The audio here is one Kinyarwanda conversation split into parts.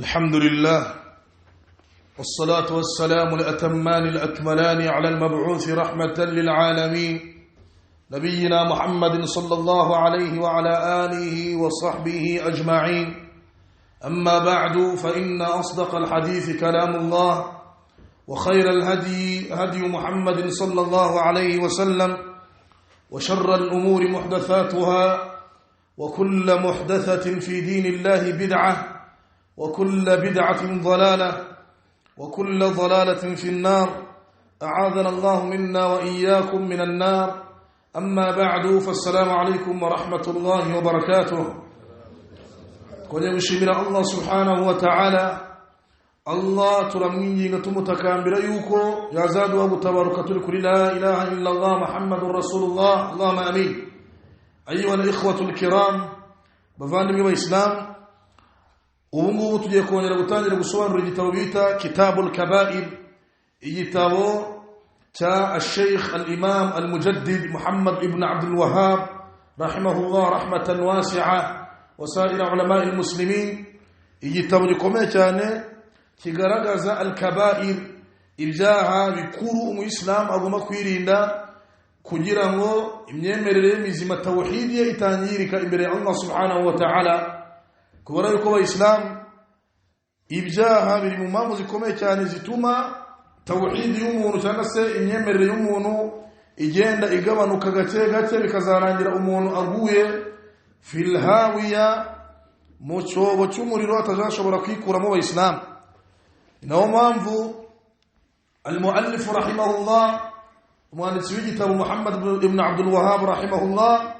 الحمد لله والصلاة والسلام الأتمان الأكملان على المبعوث رحمة للعالمين نبينا محمد صلى الله عليه وعلى آله وصحبه أجمعين. أما بعد فإن أصدق الحديث كلام الله وخير الهدي هدي محمد صلى الله عليه وسلم وشر الأمور محدثاتها وكل محدثة في دين الله بدعة وكل بدعة ضلالة وكل ضلالة في النار. أعاذنا الله منا وإياكم من النار. أما بعد فالسلام عليكم ورحمة الله وبركاته. كن يمشي من الله سبحانه وتعالى الله ترميني نتمتكام بريوكو يزاد أبو تبارك لكل لا إله إلا الله محمد رسول الله اللهم أمين. أيها الإخوة الكرام بفاندم وإسلام ubu tugiye kongera gutangira gusobanura igitabo bita Kitabul Kaba'ir, igitabo cha al-Sheikh al-Imam al-Mujaddid Muhammad ibn Abdul Wahhab rahimahullah rahmatan wasi'a wa sa'ir ulama al-muslimin. Igitabo gikomeye cyane kigaragaza al-kaba'ir, ibyaha bikuru umuyisilamu agomba kwirinda kugira ngo imyemerere mizima tawhid itangirika imbere ya Allah subhanahu wa ta'ala. Kubera yuko abayisilamu ibyaha biri mu mpamvu zikomeye cyane zituma tawhid y'umuntu cyangwa se imyemerere y'umuntu igenda igabanuka gake gake bikazarangira umuntu aguye fil hawiya mu cyobo cy'umuriro atazashobora kwikuramo abayisilamu. Naho mpamvu al-muallif rahimahullah umwanditsi w'igitabo Muhammad ibn Abdul Wahhab rahimahullah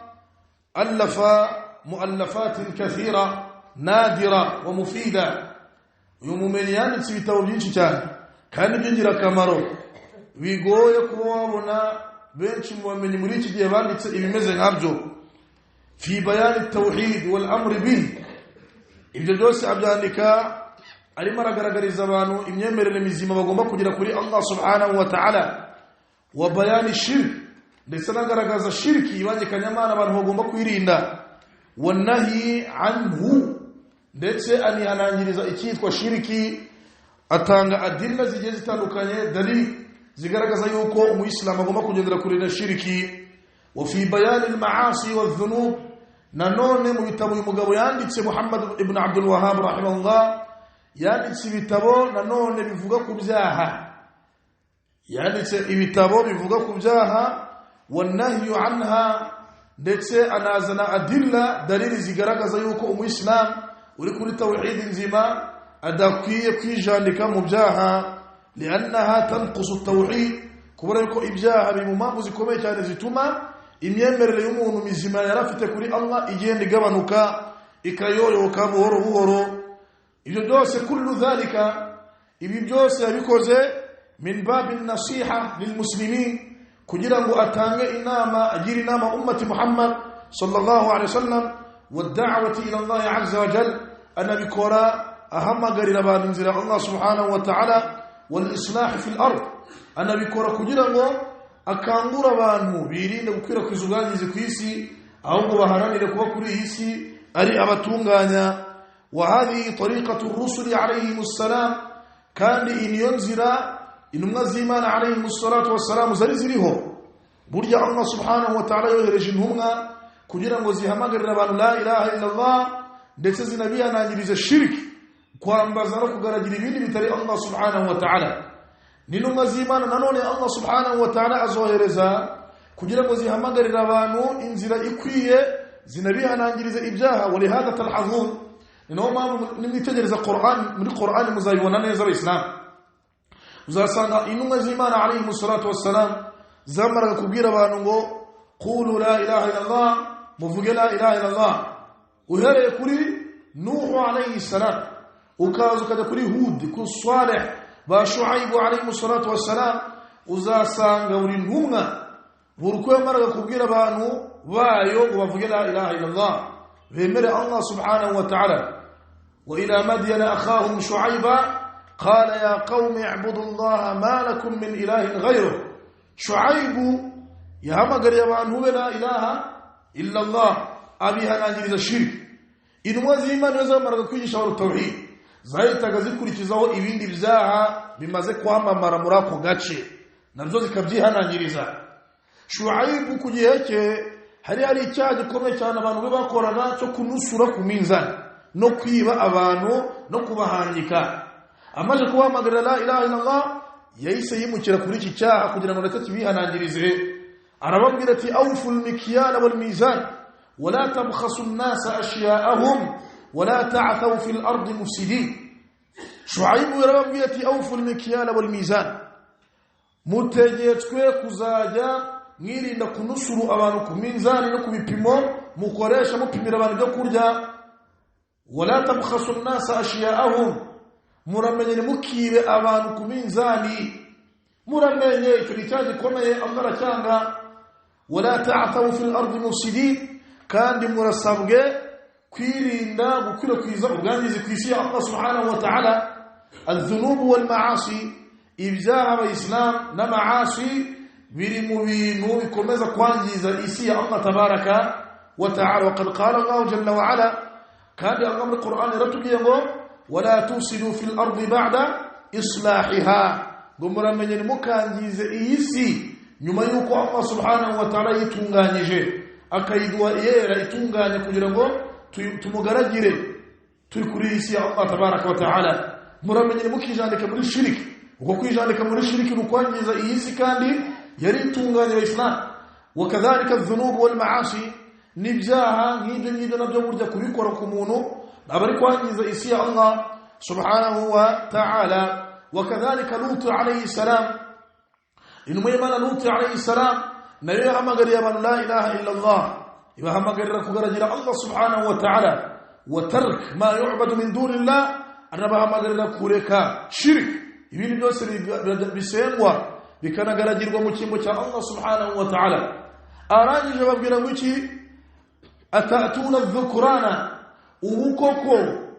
alafa muallafatin kathira nadira wa mufida. Uyu mumenyi yanditse ibitabo byinshi cyane kandi byingira kamaro bigoye kuba wabona benshi mu bamenyi muri iki gihe banditse ibimeze nkabyo. Fi bayan at-tauhid wal amr bih, ibyo byose abyandika arimo aragaragariza abantu imyemerere mizima bagomba kugira kuri Allah subhanahu wa ta'ala, wa bayan ash-shirk, ndetse nagaragaza shirki ibangikanyamana abantu bagomba kwirinda, wa nahi anhu, ndetse anihanangiriza icyitwa shiriki. Atanga adilla zigiye zitandukanye dalili zigaragaza yuko umuyisilamu agomba kugendera kuri na shiriki. Wa fi bayan al-ma'asi wa-dhunub, nanone mu bitabo uyu mugabo yanditse Muhammad ibn Abdul Wahhab rahimahullah yanditse ibitabo nanone bivuga ku byaha, yanditse ibitabo bivuga ku byaha wan-nahyu anha, ndetse anazana adilla dalili zigaragaza yuko umuyisilamu uri kuri tawhid nzima adakwiye kwijandika mu byaha, liannaha tanqusu at-tawhid, kubera yuko ibyaha biri mu mpamvu zikomeye cyane zituma imyemerere y'umuntu mizima yarafite kuri Allah igenda igabanuka ikayoyoka buhoro buhoro. Ibyo byose kullu dhalika, ibi byose yabikoze min babin nasiha lil muslimin, kugira ngo atange inama, agira inama ummati Muhammad sallallahu alaihi wasallam, wad'awati ila Allah azza wa jalla, anabikora ahamagarira abantu inzira Allah subhanahu wa ta'ala, wal islah fil ard, anabikora kugira ngo akangura abantu birinde gukwirakwiza ubwangizi ku isi, ahubwo baharanire kuba kuri iyi si ari abatunganya. Wa hadhihi tariqatu ar-rusul alayhimus salam, kandi iniyo nzira intumwa z'Imana alayhimus salatu wassalam zari ziriho. Burya Allah subhanahu wa ta'ala yohereje intumwa kugira ngo zihamagarire abantu la ilaha illa Allah, ndetse zinabihanangiriza shirki, kwambaza no kugaragira ibindi bitari Allah subhanahu wa ta'ala. N'intumwa z'Imana nanone Allah subhanahu wa ta'ala azohereza kugira ngo zihamagarire abantu inzira ikwiye, zinabihanangiriza ibyaha. Wa lihadha talhazun, nimwitegereza Qur'an, muri Qur'an muzabibona neza abayisilamu, uzasanga intumwa z'Imana alayhimus salatu wassalam zamaraga kubwira abantu ngo qulu la ilaha illa Allah, muvuge la ilaha illa Allah, uhereye kuri Nuhu alayhi salam ukaza ukajya kuri Hud, ku Salih, ba Shuaib alayhi salatu wassalam, uzasanga uri ntumwa burukwemaraga kubwira abantu bayo ngo bavuge la ilaha illa Allah, bemere Allah subhanahu wa ta'ala. Wa ila madyana akhahum Shuaiba qala ya qaumi i'budu Allah ma lakum min ilahin ghayruh. Shuaib yahamagariye abantu be la ilaha illa Allah, abihanangiriza shirki. Intumwa z'Imana zamaraga kwigisha abantu tawhid, zahitaga zikurikizaho ibindi byaha bimaze kwamamara muri ako gace nabyo zikabyihanangiriza. Shuaibu ku gihe cye hari icyaha gikomeye cyane abantu bakoraga cyo kunusura ku minzani no kwiba abantu no kubahangika. Amaze kubahamagarira la ilaha illallah yahise yimukira kuri iki cyaha kugira ngo ndetse kibihanangirize. Arababwira ati awful mikyala wal mizan wala tabkhasu an-nasa ashya'ahum wala ta'thaw fil ardi mufsidin. Shuaibu yarababwira ati awful mikyala wal mizan, mutegetswe kuzajya mwirinda kunusuru abantu ku minzani no ku bipimo mukoresha mupimira abantu byo kurya. Wala tabkhasu an-nasa ashya'ahum, muramenye mukibe abantu ku minzani, muramenye icyo cyaje gikomeye Allah aracyanga. Wala ta'thaw fil ardi mufsidin, kandi murasabwe kwirinda gukwirakwiza ubwangizi ku isi ya Allah subhanahu wa ta'ala. Al-dhunub wal ma'asi, ibyaha abayislam na ma'asi biri mu bintu bikomeza kwangiza isi ya Allah tabaraka wa ta'ala. Wa qad qala Allah jalla wa ala, kandi Allah mu Qur'an yaratubwiye ngo wala tusidu fil ardi ba'da islahiha, ngo muramenye mukangize iyi si nyuma yuko Allah subhanahu wa ta'ala yitunganyije akayidwa yera itunganye kugira ngo tumugaragire turi kuri isi ya Allah tabaraka wa ta'ala. Muramenye mukijandika muri shiriki, uko kwijandika muri shiriki rukwangiza iyi si kandi yari itunganye Islam. Wakadhalika adh-dhunub wal ma'asi, nibyaha nk'ibyo nabyo burya kubikora ku muntu abari kwangiza isi ya Allah subhanahu wa ta'ala. Wakadhalika Lut alayhi salam, inumuyimana Lut alayhi salam nayo yahamagariye abantu la ilaha illa Allah, ibahamagarira kugaragira Allah subhanahu wa ta'ala wa tark ma yu'badu min dunillah, anabahamagarira kureka shirk, ibindi byose bisengwa bikanagaragirwa mu kimbo cya Allah subhanahu wa ta'ala. Arangije babwira ngo iki, atatuna dhukrana, ubukoko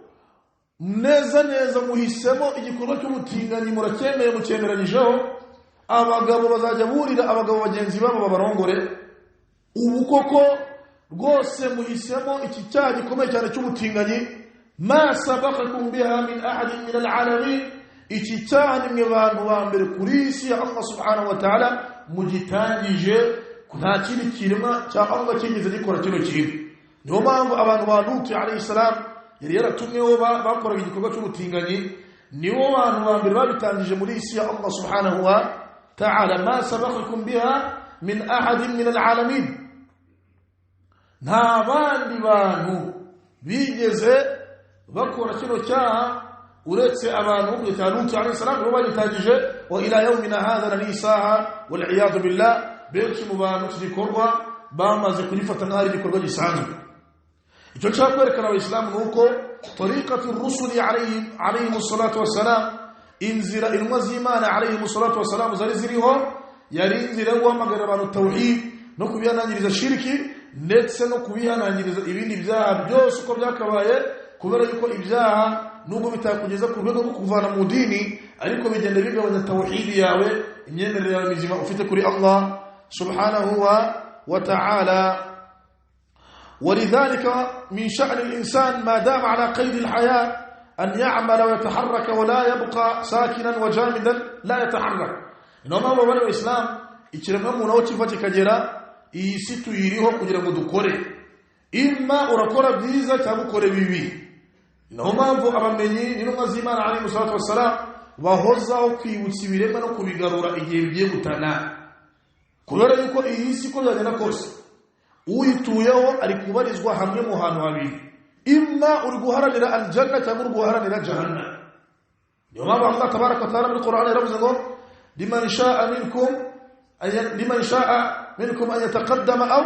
neza muhisemo igikorwa cy'ubutinganyi muracyemeye mucyemeranyijeho, abagabo bazajya burira abagabo bagenzi babo babarongore. Ubukoko rwose muhisemo iki cyaha gikomeye cyane cy'ubutinganyi. Ma sabaqakum biha min ahadin min al'alamin, iki cyaha nimwe bantu ba mbere kuri isi ya Allah subhanahu wa ta'ala mugitangije, nta kindi kirema cya Allah kigeze gikora kino kintu. Niyo mpamvu abantu ba Lut alayhi salam yari yaratumyeho bakoraga igikorwa cy'ubutinganyi, nibo bantu ba mbere babitangije muri isi ya Allah subhanahu wa ta'ala. Ma sabaqakum biha min ahadin min al'alamin, nta bandi bantu bigeze bakora kino cyaha uretse abantu ku cya Lut alayhi salam bo bagitangije. Wa ila yawmina hadha nisaha wal iyad billah, benshi mu bantu kigikorwa bamaze kurifata nk'ari igikorwa gisanzwe. Icyo nshaka kwerekana abayisilamu ni uko tariqatu rusuli alayhim salatu wassalam, inzira intumwa z'Imana alayhim salatu wassalam zari ziriho, yari inzira yo guhamagarira abantu tawhid no kubihanangiriza shiriki ndetse no kubihanangiriza ibindi byaha byose uko byakabaye, kubera yuko ibyaha nubwo bitakugeza ku rwego rwo kuvana mu dini ariko bigenda bigabanya tawhid yawe, imyemerere yawe mizima ufite kuri Allah subhanahu wa ta'ala. ولذلك من شأن الإنسان ما دام على قيد الحياة أن يعمل ويتحرك ولا يبقى ساكنا وجامدا لا يتحرك. إنما هو بني الإسلام إكرمنا منوتي فتكجرا إيسيتو يريه كجرا مدكوري إما أركورا بيزا تابكوري بيبي. إنما هو أبامني إنما زيمان عليه الصلاة والسلام وهوزاو كي وسيبيرما نكوبي غارورا إجيبيه متانا كلورا يكو إيسي كلا جنا كورس uyituyeho ari kubarizwa hamwe mu hantu habiri, imma uri guharanira aljanna cyangwa uri guharanira jahannam. Niyo mpamvu Allah tabaraka wa ta'ala muri Qur'an yaravuze ngo liman sha'a minkum an yataqaddama aw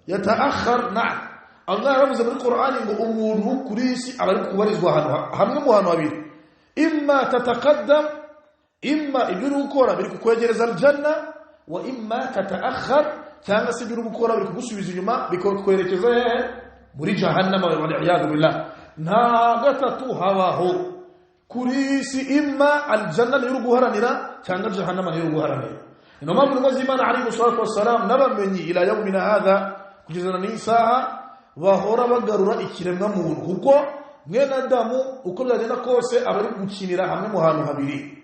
yata'akhkhar. Na'am, Allah yaravuze muri Qur'an ngo umuntu kuri isi ari kubarizwa hamwe mu hantu habiri, imma tataqaddam, imma ibyo ukora biri kukwegereza aljanna, wa imma tata'akhkhar, cyangwa se ibyo gukora biri kugusubiza inyuma bikakwerekeza muri jahannama wal iyad billah. Nta gatatu habaho kuri isi, imma aljanna ni guharanira cyangwa jahannama ni guharanira. Ino mpamvu ngo z'Imana alayhi salatu wassalam nabamenyi ila yawmina hadha kugeza n'isaha bahora bagarura ikiremwa muntu, kuko mwene adamu uko byagenda kose abari gukinira hamwe mu hantu habiri.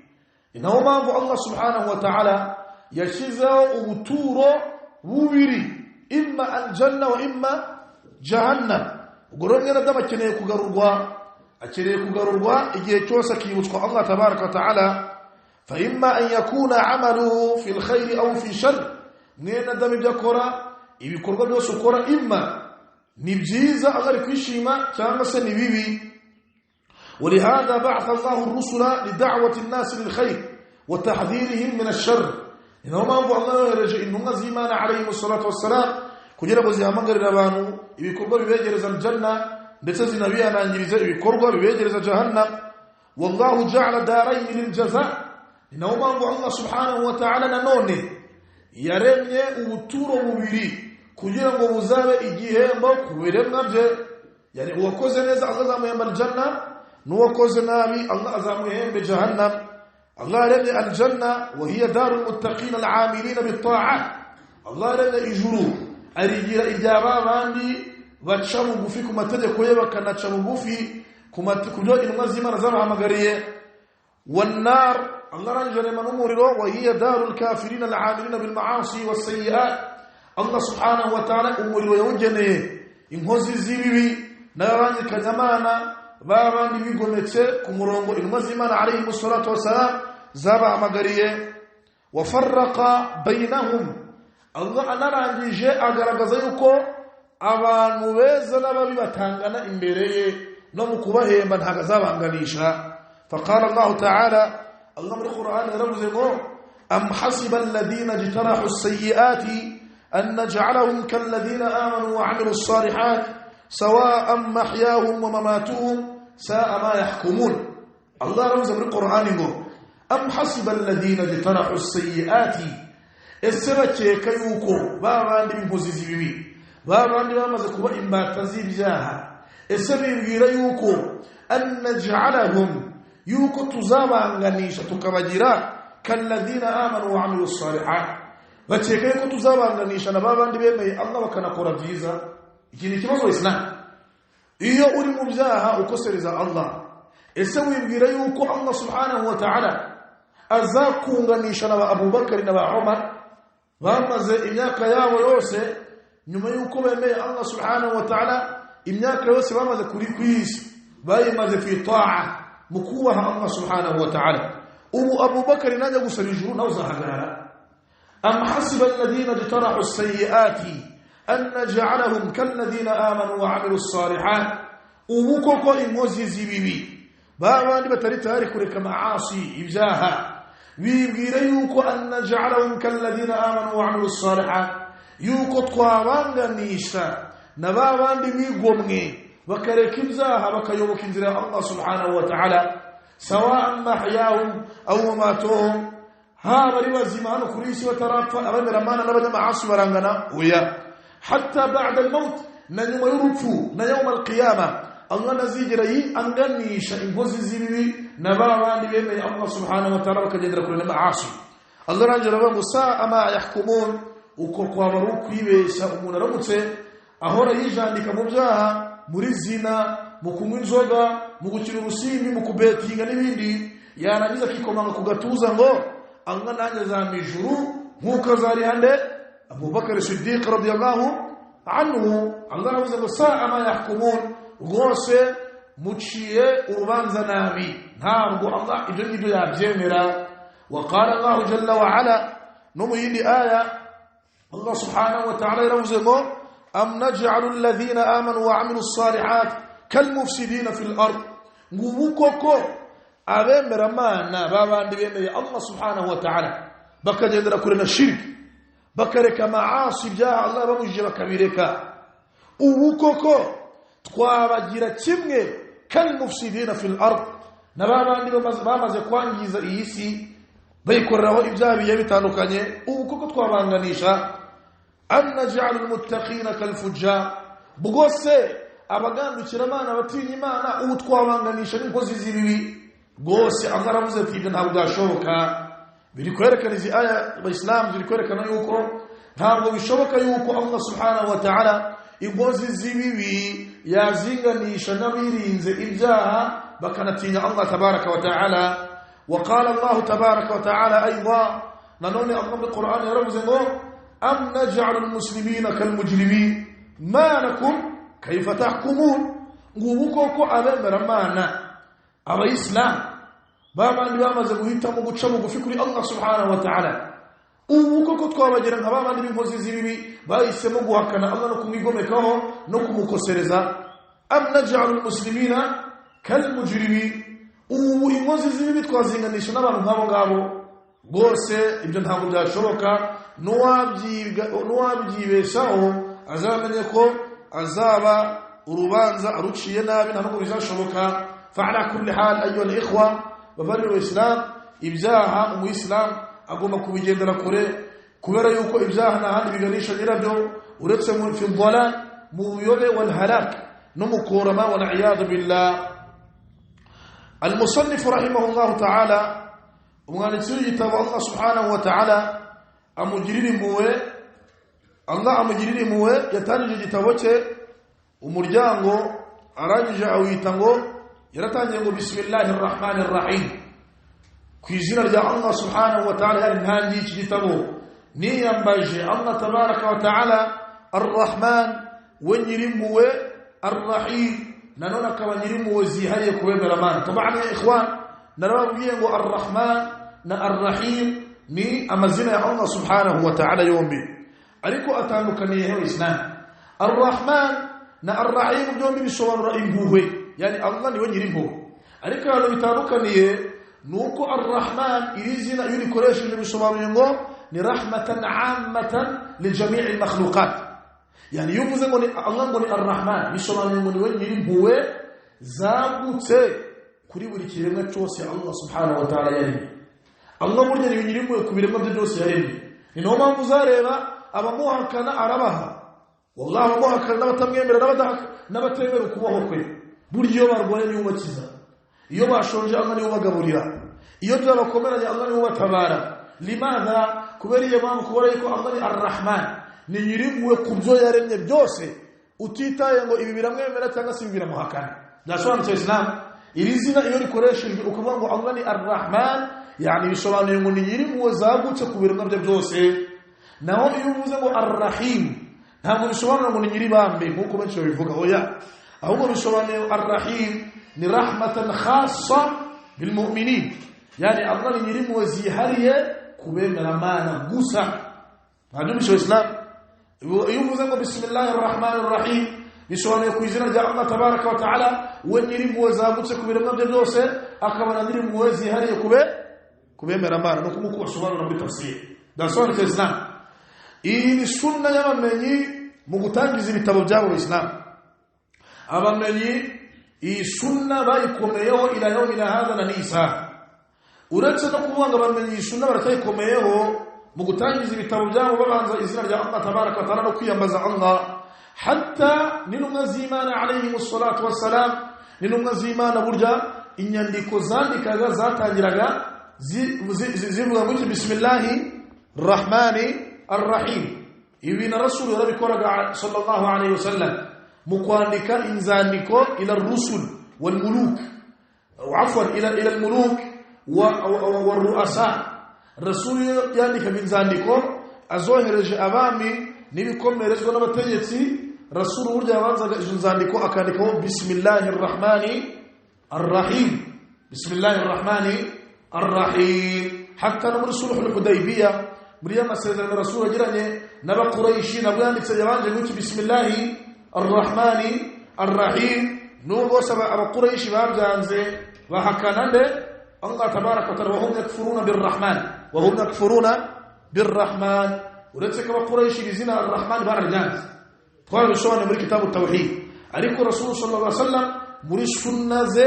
Inaho mpamvu Allah subhanahu wa ta'ala yashizeho ubuturo bubiri, imma aljanna wa imma jahannam. Ubwo mwene adamu akeneye kugarurwa igihe cyose akibutswa Allah tabaraka wa ta'ala. Fa imma an yakuna amaluhu fil khair aw fi shar, mwene adamu byakora ibikorwa byose ukora imma ni byiza agari kwishima cyangwa se ni bibi. ولهذا بعث الله الرسل لدعوة الناس للخير وتحذيرهم من الشر. إنه ما أبو الله يرجع إنه زيمان عليه الصلاة والسلام كجرب زيامنغر ربانو يبيكربا بيجرز الجنة ndetse nabiyanangiriza ibikorwa bibegereza jahannam. والله جعل دارين للجزاء. إنه ما أبو الله سبحانه وتعالى nanone yaremye ubuturo bubiri kugira ngo buzabe igihembo ku biremwa bye. Yani uwakoze neza Allah azamuhemba aljanna, nuwakoze nabi Allah azamuhemba jahannam. Allah yaremye aljanna wa hiya darul muttaqin al'amilin bit-ta'at. Allah yaremye ijuru arigira ibyaba bandi baca bugufi ku mategeko ye bakanaca bugufi ku byo intumwa z'Imana zabahamagariye. wan-nar Allah ranjarema n'umuriro wa hiya darul kafirin al'amilin bil-ma'asi was-sayyi'at. Allah subhanahu wa ta'ala umuriro yawugeneye inkozi z'ibibi n'abandi kanyamana babandi bigometse ku murongo intumwa z'Imana alayhi musallatu wassalam zabahamagariye. wafarraqa bainahum. Allah anarangije agaragaza yuko abantu beza n'ababi batangana imbere ye no mu kubahemba ntago zabanganisha. faqala Allah ta'ala, Allah muri Qur'an yaravuze ngo am hasiba alladhina jtarahu as-sayyi'ati أن نجعلهم كالذين آمنوا وعملوا الصالحات سواء محياهم ومماتهم ساء ما يحكمون. الله رمز من القرآن يقول أم حسب الذين اجترحوا السيئات السبت كيوكو بابان دي بموزيزي بيبي بابان دي بمزكوا إما تزيب جاها السبب يوكو أن نجعلهم يوكو تزابا غنيشة كبجرا كالذين آمنوا وعملوا الصالحات. Bacheke ko tuzabanganisha na babandi bemeye Allah bakanakora byiza. Iki ni kibazo Islam. Iyo uri mu byaha ukosereza Allah, ese wibwira yuko Allah subhanahu wa ta'ala azakunganisha na Abu Bakar na Umar bamaze imyaka yabo yose nyuma yuko bemeye Allah subhanahu wa ta'ala imyaka yose bamaze kuri kwisi bayimaze fi ta'a mukubaha Allah subhanahu wa ta'ala. Abu Bakar najya gusaba ijuru nawe uzahagarara. أم حسب الذين اجترحوا السيئات أن نجعلهم كالذين آمنوا وعملوا الصالحات. ومكوكو إموزي زبيبي بابان بتري تاريخ لك معاصي إبزاها ويبغير يوكو أن نجعلهم كالذين آمنوا وعملوا الصالحات. يوكو تقوان نيشا نبابان بميقومني وكريك إبزاها وكيوك إنزل الله سبحانه وتعالى سواء محياهم أو مماتهم. ها بريوا زمان كريسي وترافع أمام رمانا نبدا معاصي ورانغنا ويا حتى بعد الموت نيوم يرفو نيوم القيامة الله نزيج رأي أنغني شيء بوزي زيبي نبارا نبيم الله سبحانه وتعالى وكجدر كل معاصي. الله رجل ومساء ما يحكمون وكوكوا مروكي بيسأمون رمته أهورا يجان لك مبزاها مرزينا مكومين زوغا مكوشير مسيمي مكوبيتي غنبيندي يا نبيزا كيكو مانغا كوغاتوزا ngo Allah nanye zamijuru nkuko zari hande Abu Bakar Siddiq radiyallahu anhu. Allah navuze ngo saa ma yahkumun rwose muciye urubanza nabi ntabwo Allah ibyo ngibyo yabyemera. Wa qala Allah jalla wa ala no mu yindi aya Allah subhanahu wa ta'ala yaravuze ngo am naj'alu alladhina amanu wa 'amilus salihat kal mufsidina fil ard. ngubukoko abemera mana babandi bemeye Allah subhanahu wa ta'ala bakagendera kure na shirki bakareka maasi bya Allah bamujije bakabireka. ubu koko twabagira kimwe kal mufsidina fil ard nababandi bamaze kwangiza iyi si bayikoraho ibyabiye bitandukanye. ubu koko twabanganisha an naj'al al muttaqina kal fujjar. bugose abagandukira mana batinya imana ubu twabanganisha n'inkozi z'ibibi gose. Allah aravuze ati ntabwo gashoboka. biri kwerekana izi aya abayisilamu ziri kwerekana yuko ntabwo bishoboka yuko Allah subhanahu wa ta'ala inkozi z'ibibi yazinganisha n'abirinze ibyaha bakanatinya Allah tabaraka wa ta'ala. وقال الله تبارك وتعالى أيضا نانوني الله بالقرآن يرمزنه أم نجعل المسلمين كالمجرمين ما لكم كيف تحكمون ngubuko abemera mana abayislam babandi bamaze guhitamo guca bugufi kuri Allah subhanahu wa ta'ala. Ubuko twabagira nk'abandi b'inkozi z'ibibi bahisemo guhakana Allah no kumwigomekaho no kumukosereza. Am naj'alul muslimina kal mujrimin, ubu inkozi z'ibibi twazinganisha n'abantu nk'abo ngabo bose. Ibyo ntabwo byashoboka. Nuwabyibeshaho azamenye ko azaba urubanza aruciye nabi, ntabwo bizashoboka. Fa'ala kulli hal ayyuha al-ikhwa bavandimwe b'Islam, ibyaha umuyislam agomba kubigendera kure, kubera yuko ibyaha n'ahandi biganisha nyirabyo uretse mu fi dhalal, mu buyobe wal halak no mu kurama wal iyad billah. المصنف رحمه الله تعالى umwanditsi w'igitabo Allah subhanahu wa ta'ala amugirira impuhwe yatangije igitabo cye umuryango arangije awita ngo yaratangiye ngo bismillahir rahmanir rahim, ku izina rya Allah subhanahu wa ta'ala. yari ntangiye iki gitabo niyambaje Allah tabaraka wa ta'ala ar-rahman we nyirimpuhwe, ar-rahim nanone akaba nyirimpuhwe zihariye kubemera Imana. Tabana ya ikhwan, narababwiye ngo ar-rahman na ar-rahim ni amazina ya Allah subhanahu wa ta'ala yombi, ariko atandukaniye he Islam. Ar-rahman na ar-rahim byombi bisobanura impuhwe, yani Allah niwe nyirimpuhwe, ariko hano bitandukaniye nuko ar-rahman iri zina iyo rikoresheje bisobanuye ngo ni rahmatan ammatan li jami'il makhluqat. Yani yuvuze ngo ni Allah ngo ni ar-rahman bisobanuye ngo niwe nyirimpuhwe zagutse kuri buri kiremwa cyose Allah subhanahu wa ta'ala yaremye. Allah burya ni nyirimpuhwe ku biremwa byose yaremye. Ni no mpamvu uzareba abamuhakana arabaha, wallahi abamuhakana n'abatamwemera n'abatemera ukubaho kwe, burya iyo barwaye niwe ubakiza, iyo bashonje Allah niwe ubagaburira, iyo byabakomeranye Allah niwe ubatabara. Limadha? Kubera iyo mpamvu, kubera yuko Allah ni ar-rahman, ni nyirimpuhwe ku byo yaremye byose, utitaye ngo ibi biramwemera cyangwa se ibi biramuhakana. Ndasobanutse Islam. Iri zina iyo rikoresheje ukuvuga ngo Allah ni ar-rahman, yani bisobanuye ngo ni nyirimpuhwe zagutse ku biremwa bye byose. Naho iyo uvuze ngo ar-rahim ntabwo bisobanura ngo ni nyiribambe nk'uko benshi babivuga, oya, ahubwo bisobanuye ar-rahim ni rahmatan khassa bil mu'minin, yani Allah ni nyirimpuhwe zihariye kubemera Imana gusa. Ntabwo bisho Islam. Iyo uvuze ngo bismillahir rahmanir rahim bisobanuye ku izina rya Allah tabaraka wa ta'ala, we nyirimpuhwe zagutse ku biremwa bye byose, akaba na nyirimpuhwe zihariye kubemera Imana, no kumuko basobanura muri tafsir. Ndasobanutse Islam. Iyi ni sunna y'abamenyi mu gutangiza ibitabo byabo Islam. Abamenyi iyi sunna bayikomeyeho ila yawmina hadha na nisa. Uretse no kuvuga ngo abamenyi iyi sunna baratayikomeyeho mu gutangiza ibitabo byabo babanza izina rya Allah tabaraka wa ta'ala no kwiyambaza Allah, hatta n'intumwa z'Imana alayhi wassalatu wassalam, n'intumwa z'Imana burya inyandiko zandikaga zatangiraga zivuga ngo bismillahir rahmanir ar-rahim. Ibi na Rasul yarabikoraga sallallahu alayhi wasallam mu kwandika inzandiko ila ar-rusul wal muluk, afwan ila al-muluk wa ru'asa. Rasul yandika inzandiko azohereje abami n'ibikomerezwa n'abategetsi. Rasul burya yabanzaga izo nzandiko akandikaho bismillahir rahmanir ar-rahim, bismillahir rahmanir ar-rahim. Hatta no muri sulhul hudaybiyah muri amasezerano Rasul agiranye n'abakuraishi nabwo yanditse yabanje guti bismillahir rahmanir ar-rahim. Nubwo saba abakuraishi babyanze bahakana nde Allah tabaraka wa ta'ala, wa hum yakfuruna birrahman. Uretse ko abakuraishi bizina ar-rahman bararyanze, twabishobora muri kitabu tawhid. Ariko Rasul sallallahu alaihi wasallam muri sunna ze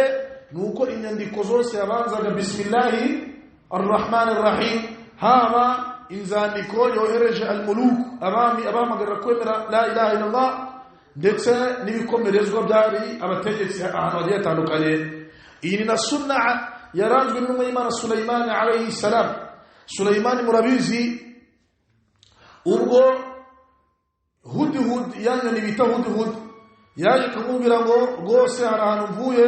nuko inyandiko zose yabanzaga bismillahir rahmanir rahim, haba inzandiko yohereje al-muluk abami abamagarira kwemera la ilaha illallah, ndetse n'ibikomerezwa byari abategetsi ahantu hagiye hatandukanye. Iyi ni na sunna yaranzwe n'Imana Sulaiman alayhi salam. Sulaiman murabizi ubwo hudhud yani ni bita hudhud yaje kumubwira ngo rwose hari ahantu mvuye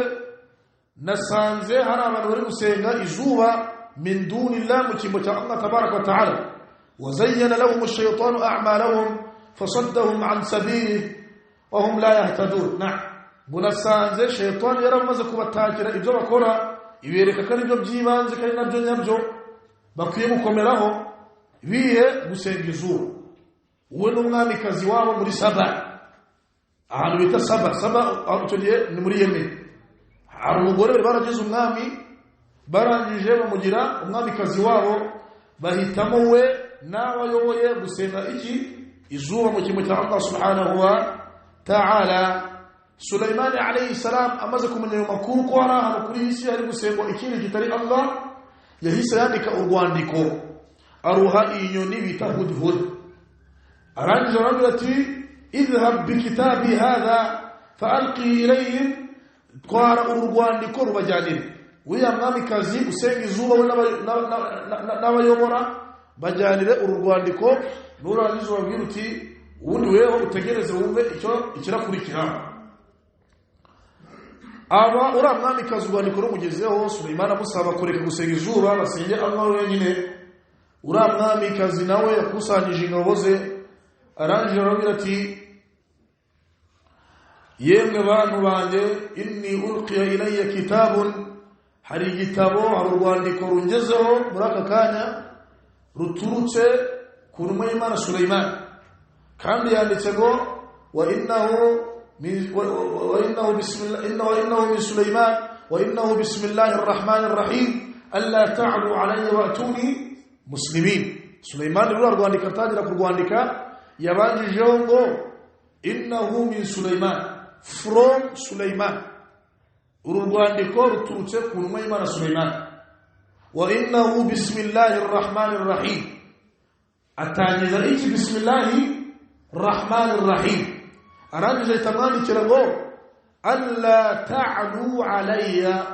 nasanze hari abantu bari gusenga izuba min dunillah mu kimbo cya Allah tabarak wa ta'ala wazayyana lahum ash-shaytanu a'malahum fasaddahum an sabilihi wa hum la yahtadun bunasanze shaytan yaramaze kubatakira ibyo bakora ibereka kandi ibyo byibanze kandi nabyo nyabyo bakwiye gukomeraho bihe gusenga izuba uwe n'umwamikazi wabo muri Saba ahantu bita Saba atuye ni muri Yemen hari umugore bari baragize umwami barangije bamugira umwamikazi wabo bahitamo we n'abayoboye gusenga iki izuba mu kimbo cya Allah subhanahu wa ta'ala. Sulaiman alayhi salam amaze kumenya makuru ko hari ahantu kuri isi hari gusengwa ikindi kitari Allah yahise yandika urwandiko aruha inyoni bita hudhud arangije aravuga ati idhhab bi kitabi hadha fa'alqi ilayhim twara urwandiko rubajyanire wiya mwamikazi usenga izuba we n'abayobora bajyanire urwandiko nurangiza ubabwira uti ubundi weho utegereze wumve icyo ikirakurikira. Aba uramwamikazi urwandiko rumugezeho Sulaiman amusaba kureka gusenga izuba basenge Allah wenyine. Uramwamikazi nawe yakusanyije ingabo ze arangije aravuga ati yemwe bantu banjye inni ulqiya ilayya kitabun hari igitabo hari urwandiko rungezeho muri aka kanya ruturutse ku ntumwa y'Imana Sulaiman kandi yanditse ngo wa innahu من سليمان وإنه بسم الله الرحمن الرحيم ألا تعلوا علي وأتوني مسلمين. سليمان يقول أرغوانك تاجر أرغوانك يباني جونغو إنه من سليمان from سليمان أرغوانك رتوتك كنما إيمان سليمان وإنه بسم الله الرحمن الرحيم أتاني ذلك بسم الله الرحمن الرحيم arangije itamani kirango alla ta'lu alayya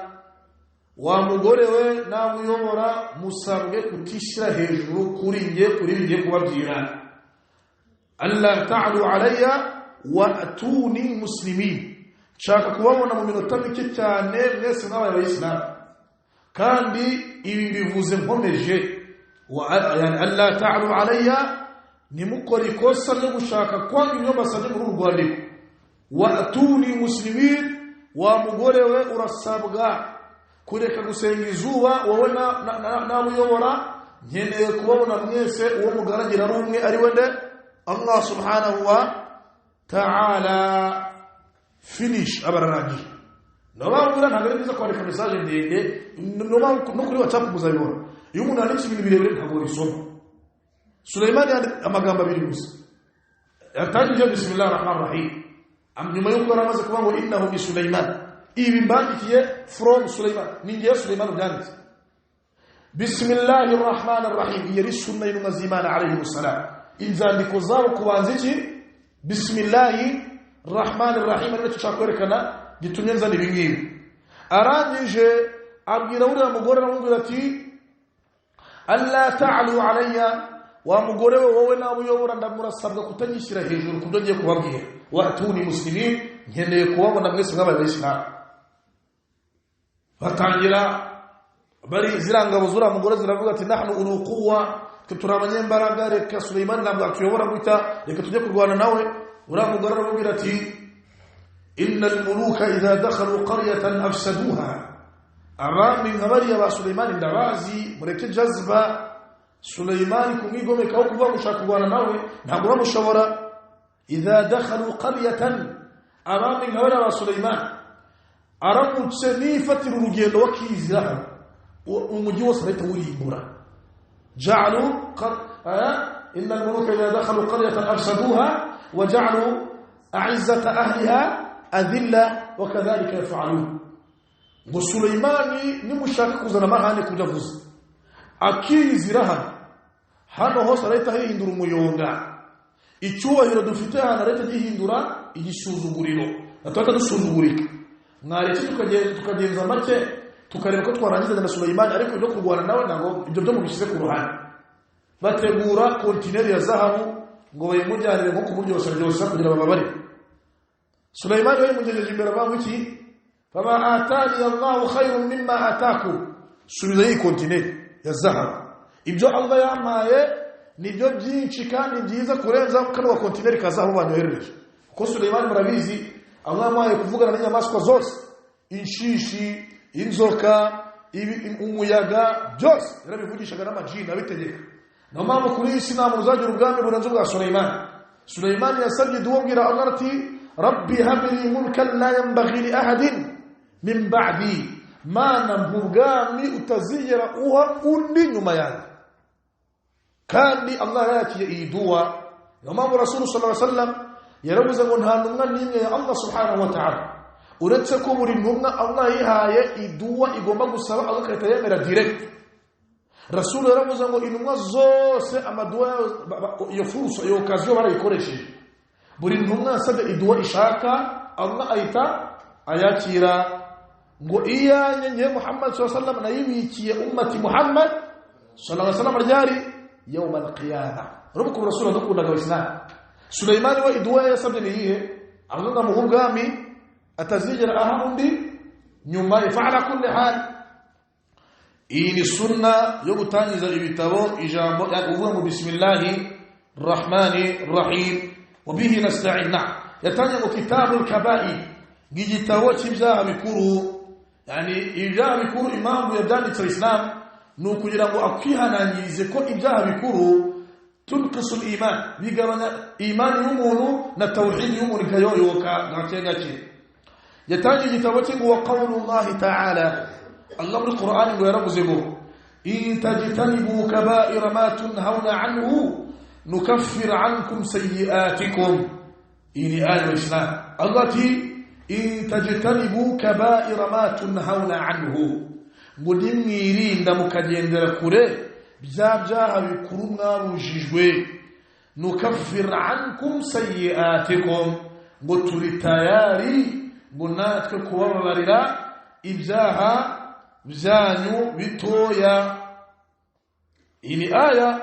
wa mugore we namuyobora musabwe kutishira hejuru kuri ngiye kubabwira alla ta'lu alayya wa atuni muslimin shaka kubabona mu minota mike cyane mwese n'abayisilamu kandi ibi bivuze nkomeje wa yani alla ta'lu alayya nimukora ikosa ryo gushaka kwanga ibyo basabye muri urwandiko wa atuni muslimin wa mugore we urasabwa kureka gusenga izuba wowe n'abuyobora nkeneye kubabona mwese uwo mugaragira ari umwe ari we nde Allah subhanahu wa ta'ala. Finish abarangije nababwira ntabwo ari byiza kwandika message ndende no kuri WhatsApp muzabibona iyo umuntu anditse ibintu birebire ntabwo bisoma. Sulaiman amagambo abiri gusa yatangije bismillahir rahmanir rahim nyuma yuko aramaze kuvuga ngo innahu bi Sulaiman ibi mbandikiye from Sulaiman ningiye Sulaiman byanditse bismillahir rahmanir rahim yari sunna y'intumwa z'Imana alayhi salam inzandiko zabo kubanza iki bismillahir rahmanir rahim ariko tushakwerekana gitumye nzana ibingibi arangije abwira uriya mugore aramubwira ati alla ta'lu alayya wa mugore we wowe n'abuyobora ndamurasabwa kutanyishyira hejuru kubyo ngiye kubabwira wa atuni muslimin nkeneye kubabona mwese nk'abayisilamu. Batangira bari zirangabo zura mugore ziravuga ati nahnu ulu quwwa turabanyembaraga reka Sulaiman ntabwo atuyobora guhita reka tujye kurwana nawe. Uriya mugore aramubwira ati innal muluka idha dakhalu qaryatan afsaduha abami nk'abariya ba Sulaiman ndabazi mureke jazba Sulaiman kumwigomeka aho kuva gushaka kurwana nawe ntabwo uramushobora. idha dakhalu qaryatan abami nk'abariya ba Sulaiman aramutse nifatira urugendo wakizira umujyi wose ahita wurimbura ja'alu innal muluka idha dakhalu qaryatan afsaduha wa ja'alu a'izzata ahliha adilla wa kadhalika yaf'alun. ngo Sulaimani nimushaka kuzana amahane kujavuza akizira hano hose arahita hihindura umuyonga icyubahiro dufite hano arahita gihindura igisuzuguriro nataka dusuzugurika mwaretse tukagenza make tukareba ko twarangiza na Sulaiman ariko ibyo kurwana nawe ntabwo ibyo byo mubishyize ku ruhande. Bategura kontineri ya zahabu ngo bayimujyanire nko kumuryosa ryosa kugira bababare. Sulaiman yayimujeje imbere bamwiki fama atani Allahu khayrun mimma atakum. Subiza iyi continent ya zahabu. Ibyo Allah yamaye nibyo byinshi kandi byiza kurenza kanwa continent kazaho banyohereje. Kuko Sulaiman murabizi Allah yamaye kuvugana n'inyamaswa zose, inshishi, inzoka, umuyaga byose yarabivugishaga n'amajini abitegeka. No mpamvu kuri isi nta muntu uzagira ubwami burenze ubwa Sulaiman. Sulaiman yasabye duwo bwira Allah ati rabbi habli mulkan la yanbaghi li ahadin min ba'di, mana mbugami utazigera uha undi nyuma yanjye. Kandi Allah yakiye iyi duwa. No mpamvu Rasul sallallahu alaihi wasallam yaravuze ngo nta numwe n'imwe ya Allah subhanahu wa ta'ala uretse ko buri numwe Allah yihaye iduwa igomba gusaba Allah kahita yemera direct. Rasul yaravuze ngo intumwa zose amaduwa yo fursa yo occasion barayikoresheje. Buri numwe asabye iduwa ishaka Allah ahita ayakira. Ngo iyanye ngiye Muhammad sallallahu alaihi wasallam nayibikiye ummati Muhammad sallallahu alaihi wasallam ryari يوم القيامه. ربكم رسول الله دكنا غويسنا. Sulaiman wa iduwa yasabye niyihe azanga muhugami atazigera ahamundi nyuma ifala kulli hal. Iyi ni sunna yo gutangiza ibitabo ijambo uvuga mu bismillahir rahmanir rahim wa bihi nasta'in. Yatanya mu kitabul kaba'ir gitabo cy'ibyaha bikuru, yani ibyaha bikuru imambu yabyanditse Islam nukugira ngo akwihanangirize ko ibyaha bikuru tunqisul iman, bigabanya imani y'umuntu na tawhid y'umuntu kayoyoka gake gake. Yatangiye igitabo cy'ingo wa qawlullahi ta'ala, Allah muri Qur'an ngo yaravuze ngo in tajtanibu kaba'ira ma tunhauna anhu nukaffir ankum sayyi'atikum. Ini ayat Islam. Allah ti in tajtanibu kaba'ira ma tunhauna anhu, mudimwirinda mukagendera kure byabyaha bikuru mwabujijwe, nukaffir ankum sayyi'atikum, ngo turi tayari ngo natwe kubabarira ibyaha byanyu bitoya. Ini aya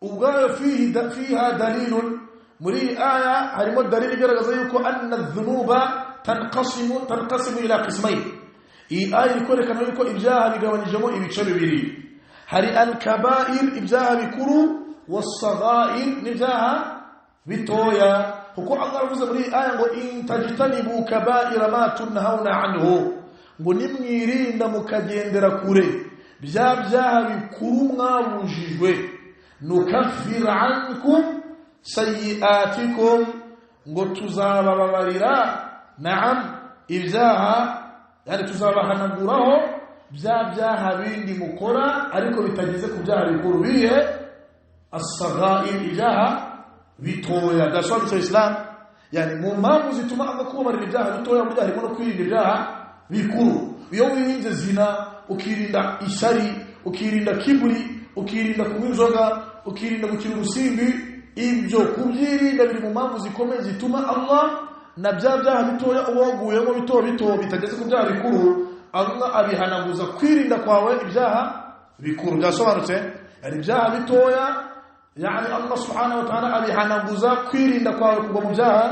ubwayo fiha dalilun, muri aya harimo dalili igaragaza yuko anna dhunuba tanqasimu ila qismayn. Iyi aya ikorekana yuko ibyaha bigabanijemo ibice bibiri. Hari al-kaba'ir ibyaha bikuru was-saghair n'ibyaha bitoya. Kuko Allah avuze muri aya ngo in tajtanibu kaba'ira ma tunhauna anhu, ngo nimwirinda mukagendera kure byaha bikuru mwabujijwe, nukaffir ankum sayyi'atikum, ngo tuzababarira na'am ibyaha, yani tuzabahanaguraho byaha bindi mukora ariko bitagize ku byaha bikuru bihe as-saghair ibyaha bitoya. Dashatse Islam, yani mu mpamvu zituma Allah kubabarira ibyaha bitoya mu byaha no kwirinda ibyaha bikuru. Iyo wirinze zina, ukirinda ishari, ukirinda kiburi, ukirinda kunywa inzoga, ukirinda gukina urusimbi, ibyo kubyirinda biri mu mpamvu zikomeye zituma Allah na byaha bitoya uwaguyemo bito bitageze ku byaha bikuru Allah abihanaguza kwirinda kwawe ibyaha bikuru. Byasobanutse, yani ibyaha bitoya, yani Allah subhanahu wa ta'ala abihanaguza kwirinda kwawe kugwa mu byaha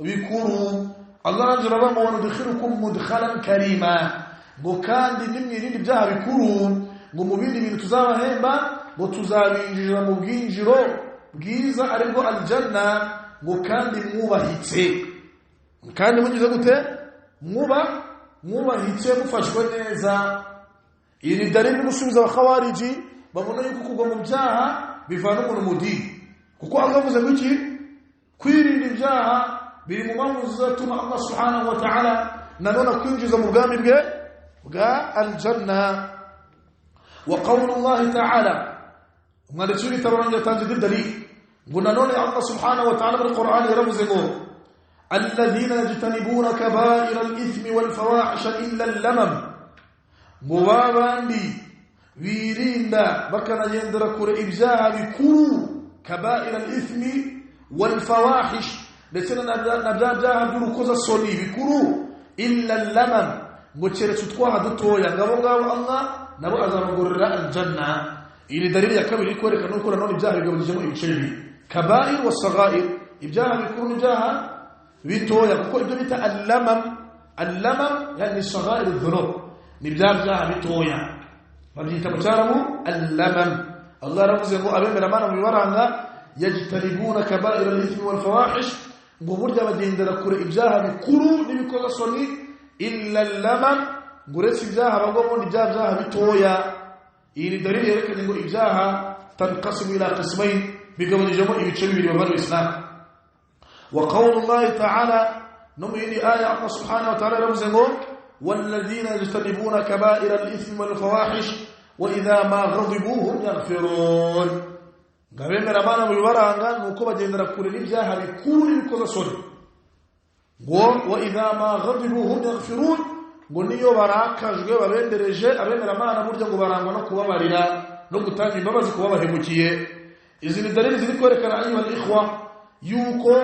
bikuru. Allah anjira bamwe wanudkhirukum mudkhalan karima, ngo kandi nimwirinde ibyaha bikuru ngo mu bindi bintu tuzabahemba, ngo tuzabinjira mu bwinjiro bwiza aribwo aljanna, ngo kandi mwubahitse. Kandi mugize gute? mwubahitse mufashwe neza. Iri dalili musubiza abakhawariji babona yuko kugwa mu byaha bivana umuntu mu dini. Kuko Allah avuze ngo iki? Kwirinda ibyaha biri mu mpamvu zizatuma Allah subhanahu wa ta'ala nanone kwinjiza mu bwami bwe bwa aljanna. Wa qawlullahi ta'ala, umwanditsi w'ibitabo yatanze dalili ngo nanone Allah subhanahu wa ta'ala muri Qur'an yaravuze ngo الذين يجتنبون كبائر الإثم والفواحش إلا اللمم, مباباندي ويريندا بكنا يندر كور إبزاها بكرو كبائر الإثم والفواحش, لسنا نبزاها بكرو كوزا صلي بكرو إلا اللمم, مجرد ستقوها دطويا غابوا الله نبو أزام قرر الجنة. إلي دليل يكمل يكوري كنون كولا نون إبزاها بكرو جمعي بشربي kabair was-saghair ibyaha bikuru n'ibyaha bitoya kuko ibyo bita al-lamam yani saghair adh-dhunub n'ibyaha bitoya babyita mu cyarabu al-lamam Allah aravuze ngo abemera Imana mu bibaranga yajtanibuna kabair al-ithmi wal-fawahish ngo burya bagendera kure ibyaha bikuru n'ibikozasoni illa al-lamam nguretse ibyaha bagomba n'ibyaha bitoya iyi ni dalili yerekana ngo ibyaha tanqasimu ila qismayn bigabanijemo ibice bibiri bavana Islam wa qawlullahi ta'ala numini aya Allah subhanahu wa ta'ala ravuze ngo walladhina yajtanibuna kaba'ira al-ithmi wal-fawahish wa idha ma ghadibu hum yaghfirun ngabemera Imana mu bibaranga nuko bagendera kure n'ibyaha bikuru n'ibikozasoni ngo wa idha ma ghadibu hum yaghfirun ngo niyo barakajwe babendereje abemera Imana burya ngo barangwa no kubabarira no gutanga imbabazi kubabahemukiye izi ni dalili ziri kwerekana ayi wal ikhwa yuko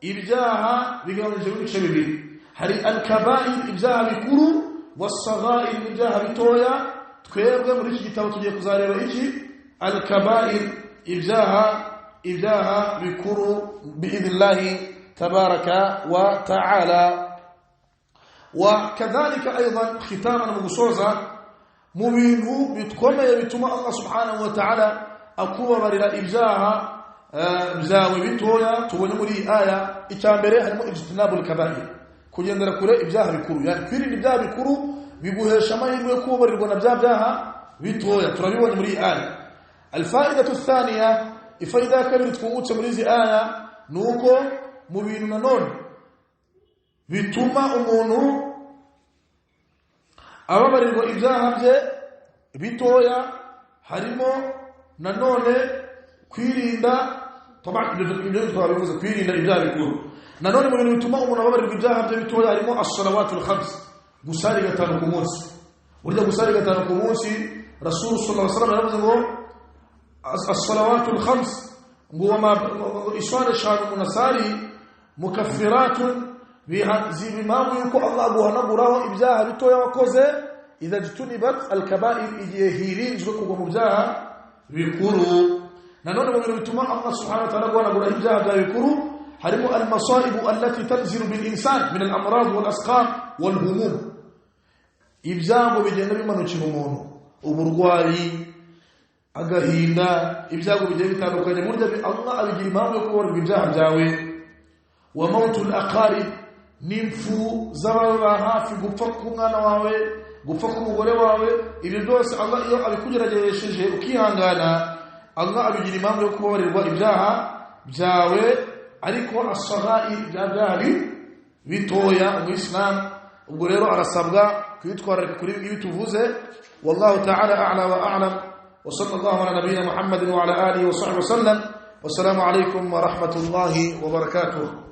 ibyaha bigabanije mu bice bibiri hari al-kaba'ir ibyaha bikuru was-saghair ibyaha bitoya twebwe muri iki gitabo tugiye kuzareba iki al-kaba'ir ibyaha bikuru bi'idhillahi tabaraka wa ta'ala وكذلك أيضا ختاما مغصوصا مبينه بتكمل بتما الله سبحانه وتعالى أقوى برلا إبزاها بزاوي بتويا تقول مري آية إتامبره هم اجتناب الكبائر كجن درا كله إبزاها بكرو يعني كل إبزاها بكرو بيجوه شمايل ويقوى برلا نبزاها بتويا ترى مري آية الفائدة الثانية فإذا كبرت كموت مريزي آية نوكو مبيننا نون bituma umuntu ababarirwa ibyaha bye bitoya harimo nanone kwirinda twabivuze kwirinda ibyaha bikuru nanone mu bintu bituma umuntu ababarirwa ibyaha bye bitoya harimo as-salawatul khams gusari gatanu ku munsi burya gusari gatanu ku munsi Rasul sallallahu alaihi wasallam yaravuze ngo as-salawatul khams ngo iswara shanu munasari mukaffiratun bihazibimamu yuko Allah guhanaguraho ibyaha bitoya wakoze idha jtunibat al-kaba'ir igihirinzwe kugwa mu byaha bikuru nanone mu bintu bituma Allah subhanahu wa ta'ala guhanagura ibyaha bya bikuru harimo al-masa'ib allati tanzilu bil insan min al-amrad wal asqam wal humum ibyago bigenda bimanukira umuntu uburwayi agahinda ibyago bigenda bitandukanye burya Allah abigira impamvu yo kubona ibyaha byawe wa mautul aqarib nimfu z'ababa hafi gupfa k'umwana wawe gupfa k'umugore wawe ibi byose Allah iyo abikugerageresheje ukihangana Allah abigira impamvu yo kubabarirwa ibyaha byawe ariko as-saghair ibyaha bitoya umuyisilamu ubwo rero arasabwa kwitwararika kuri ibi tuvuze wallahu ta'ala a'la wa a'lam wa sallallahu ala nabiyyina Muhammadin wa ala alihi wa sahbihi wa sallam wassalamu alaykum wa rahmatullahi wa barakatuh.